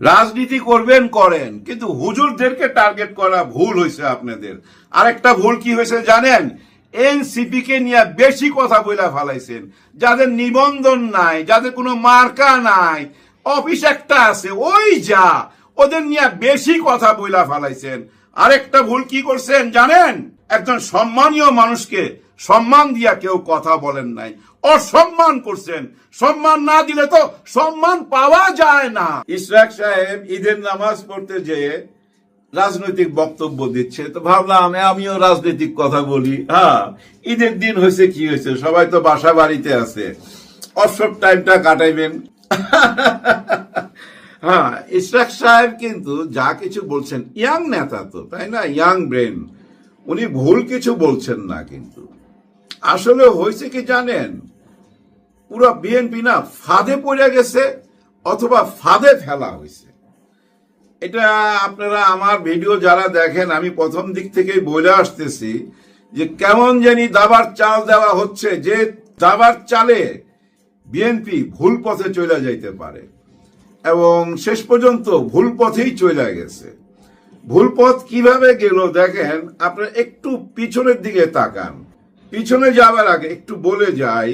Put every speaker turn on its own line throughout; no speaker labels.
রাজনীতি করবেন করেন, কিন্তু হুজুরদেরকে টার্গেট করা ভুল হয়েছে আপনাদের। আরেকটা ভুল কি হয়েছে জানেন? এনসিপি কে নিয়ে বেশি কথা বইলা ফালাইছেন। যাদের নিবন্ধন নাই, যাদের কোনো মার্কা নাই, অফিস একটা আছে ওই যা, ওদের নিয়ে বেশি কথা বইলা ফালাইছেন। আরেকটা ভুল কি করছেন জানেন? একজন সম্মানীয় মানুষকে সম্মান দিয়া কেউ কথা বলেন নাই, অসম্মান করছেন। সম্মান না দিলে তো সম্মান পাওয়া যায় না। ইশরাক সাহেব ঈদের নামাজ পড়তে যেয়ে রাজনৈতিক বক্তব্য দিচ্ছে, তো ভাবলাম আমিও রাজনৈতিক কথা বলি। হ্যাঁ, ঈদের দিন হয়েছে, কি হয়েছে, সবাই তো বাসা বাড়িতে আছে, অবসর টাইমটা কাটাইবেন। হ্যাঁ, ইশরাক সাহেব কিন্তু যা কিছু বলছেন, ইয়াং নেতা তো, তাই না, ইয়াং ব্রেন, উনি ভুল কিছু বলছেন না। কিন্তু আসলে হয়েছে কি জানেন, পুরো বিএনপি না ফাঁদে পড়ে গেছে, অথবা ফাঁদে ফেলা হয়েছে। এটা আপনারা আমার ভিডিও যারা দেখেন, আমি প্রথম দিক থেকেই বলে আসতেছি যে কেমন জানি দাবার চাল দেওয়া হচ্ছে, যে দাবার চালে বিএনপি ভুল পথে চলে যাইতে পারে, এবং শেষ পর্যন্ত ভুল পথেই চলে গেছে। ভুল পথ কিভাবে গেল দেখেন, আপনারা একটু পিছনের দিকে তাকান। পিছনে যাওয়ার আগে একটু বলে যাই,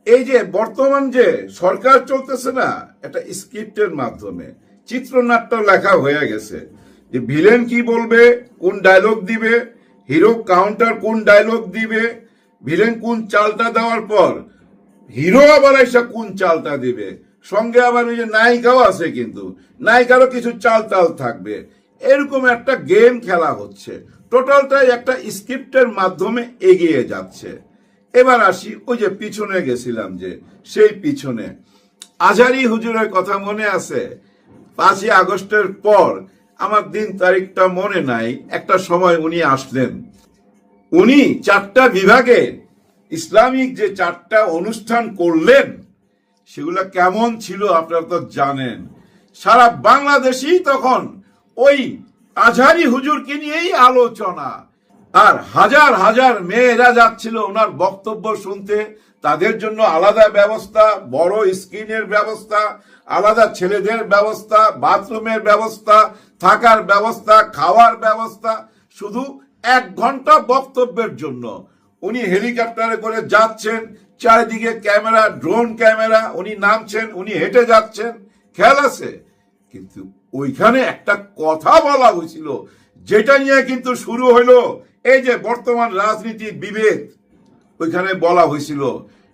এই যে বর্তমান যে সরকার চলতেছে না, এটা স্ক্রিপ্টের মাধ্যমে চিত্রনাট্য লেখা হয়ে গেছে, যে ভিলেন কি বলবে, কোন ডায়লগ দিবে, হিরো কাউন্টার কোন ডায়লগ দিবে, ভিলেন কোন চালটা দেওয়ার পর হিরো আবার এসে কোন চালটা দিবে, সঙ্গে আবার ওই যে নায়িকাও আছে, কিন্তু নায়িকারও কিছু চাল তাল থাকবে। এরকম একটা গেম খেলা হচ্ছে, টোটালটাই একটা স্ক্রিপ্টের মাধ্যমে এগিয়ে যাচ্ছে। এবার আসি ওই যে পিছনে গেছিলাম, যে সেই পিছনে আজহারী হুজুরের কথা মনে আছে? 5ই আগস্টের পর, আমার দিন তারিখটা মনে নাই, একটা সময় উনি আসলেন। উনি 4টা বিভাগে ইসলামিক যে 4টা অনুষ্ঠান করলেন, সেগুলো কেমন ছিল আপনারা তো জানেন। সারা বাংলাদেশই তখন ওই আজহারী হুজুরকে নিয়েই আলোচনা, আর হাজার হাজার মেয়েরা যাচ্ছিল ওনার বক্তব্য শুনতে। তাদের জন্য আলাদা ব্যবস্থা, বড় স্ক্রিনের ব্যবস্থা, আলাদা ছেলেদের ব্যবস্থা, বাথরুমের ব্যবস্থা, থাকার ব্যবস্থা, খাওয়ার ব্যবস্থা, শুধু 1 ঘন্টা বক্তব্যের জন্য। উনি হেলিকপ্টারে করে যাচ্ছেন, চারিদিকে ক্যামেরা, ড্রোন ক্যামেরা, উনি নামছেন, উনি হেঁটে যাচ্ছেন, খেয়াল আছে? কিন্তু ওইখানে একটা কথা বলা হয়েছিল, যেটা নিয়ে কিন্তু শুরু হলো এই যে বর্তমান রাজনীতির বিভেদ। ওইখানে বলা হয়েছিল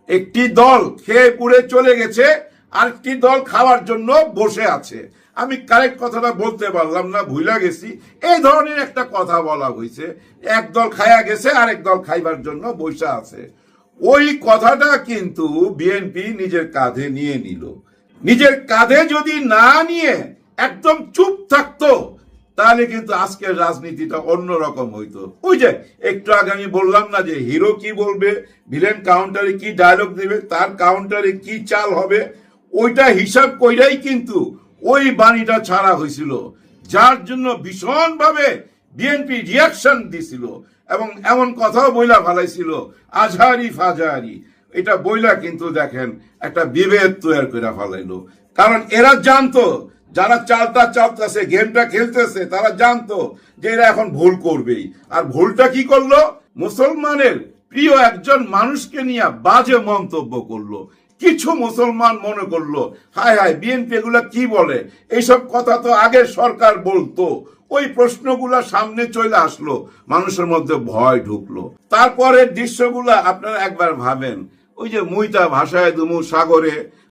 একটি দল খেয়ে পুড়ে চলে গেছে, আরেকটি দল খাওয়ার জন্য বসে আছে। আমি কারেক্ট কথাটা বলতে পারলাম না, ভুলে গেছি। এই ধরনের একটা কথা বলা হয়েছে, এক দল খায়া গেছে, আরেক দল খাইবার জন্য বসে আছে। ওই কথাটা কিন্তু বিএনপি নিজের কাঁধে নিয়ে নিল। নিজের কাঁধে যদি না নিয়ে একদম চুপ থাকতো, তাহলে কিন্তু আজকের রাজনীতিটা অন্যরকম হইতো। ওই যে একটু আগে আমি বললাম না, যে হিরো কি বলবে, ভিলেন কাউন্টারে কি ডায়লগ দিবে, তার কাউন্টারে কি চাল হবে, ওইটা হিসাব কইরাই কিন্তু ওই বাণীটা ছাড়া হয়েছিল, যার জন্য ভীষণভাবে বিএনপি রিয়াকশন দিছিল, এবং এমন কথাও বইলা ফালাইছিল আজহারি ফাজহারি। এটা বইলা কিন্তু দেখেন একটা বিভেদ তৈরি করে ফালাইলো। কারণ এরা জানতো, যারা চালটা চালতেছে, গেমটা খেলতেছে, তারা জানতো যে এরা এখন ভুল করবেই। আর ভুলটা কি করলো? মুসলমানের প্রিয় একজন মানুষকে নিয়ে বাজে মন্তব্য করলো। কিছু মুসলমান মনে করলো হায় হায়, বিএনপি এগুলা কি বলে, এইসব কথা তো আগের সরকার বলতো। ওই প্রশ্নগুলা সামনে চলে আসলো, মানুষের মধ্যে ভয় ঢুকলো। তারপরের দৃশ্যগুলা আপনারা একবার ভাবেন, ওই যে মুইতা ভাষায় দুমু সাগরে,